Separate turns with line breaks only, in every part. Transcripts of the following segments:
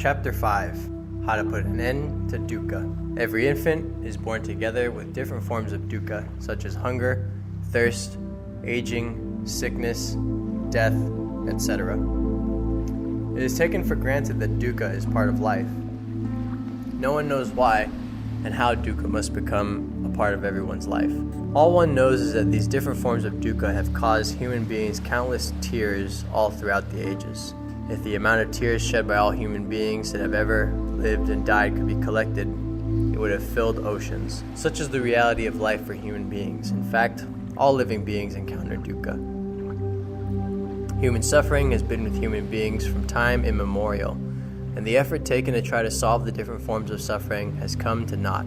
Chapter 5: How to Put an End to Dukkha. Every infant is born together with different forms of dukkha, such as hunger, thirst, aging, sickness, death, etc. It is taken for granted that dukkha is part of life. No one knows why and how dukkha must become a part of everyone's life. All one knows is that these different forms of dukkha have caused human beings countless tears all throughout the ages. If the amount of tears shed by all human beings that have ever lived and died could be collected, it would have filled oceans. Such is the reality of life for human beings. In fact, all living beings encounter dukkha. Human suffering has been with human beings from time immemorial, and the effort taken to try to solve the different forms of suffering has come to naught.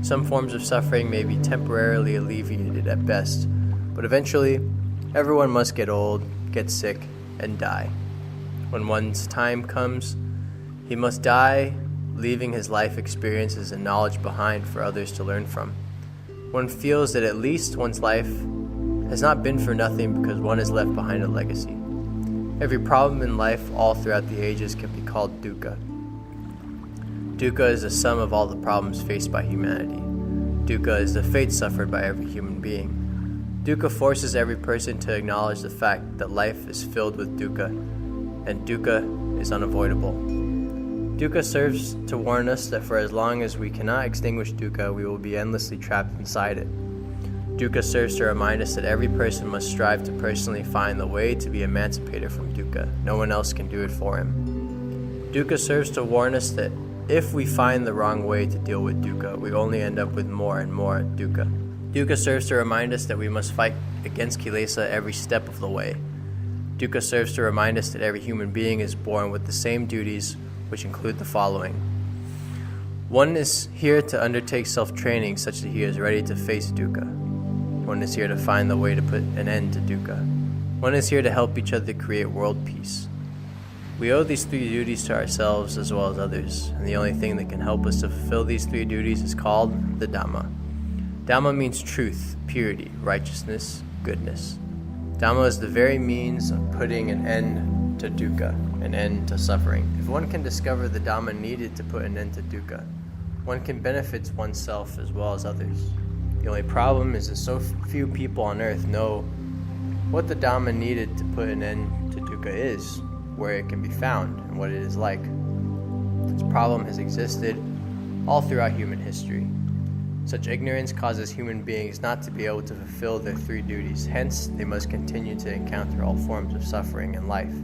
Some forms of suffering may be temporarily alleviated at best, but eventually, everyone must get old, get sick, and die. When one's time comes, he must die, leaving his life experiences and knowledge behind for others to learn from. One feels that at least one's life has not been for nothing because one has left behind a legacy. Every problem in life all throughout the ages can be called dukkha. Dukkha is the sum of all the problems faced by humanity. Dukkha is the fate suffered by every human being. Dukkha forces every person to acknowledge the fact that life is filled with dukkha, and dukkha is unavoidable. Dukkha serves to warn us that for as long as we cannot extinguish dukkha, we will be endlessly trapped inside it. Dukkha serves to remind us that every person must strive to personally find the way to be emancipated from dukkha. No one else can do it for him. Dukkha serves to warn us that if we find the wrong way to deal with dukkha, we only end up with more and more dukkha. Dukkha serves to remind us that we must fight against kilesa every step of the way. Dukkha serves to remind us that every human being is born with the same duties, which include the following. One is here to undertake self-training such that he is ready to face dukkha. One is here to find the way to put an end to dukkha. One is here to help each other create world peace. We owe these three duties to ourselves as well as others, and the only thing that can help us to fulfill these three duties is called the Dhamma. Dhamma means truth, purity, righteousness, goodness. Dhamma is the very means of putting an end to dukkha, an end to suffering. If one can discover the Dhamma needed to put an end to dukkha, one can benefit oneself as well as others. The only problem is that so few people on earth know what the Dhamma needed to put an end to dukkha is, where it can be found, and what it is like. This problem has existed all throughout human history. Such ignorance causes human beings not to be able to fulfill their three duties. Hence, they must continue to encounter all forms of suffering in life.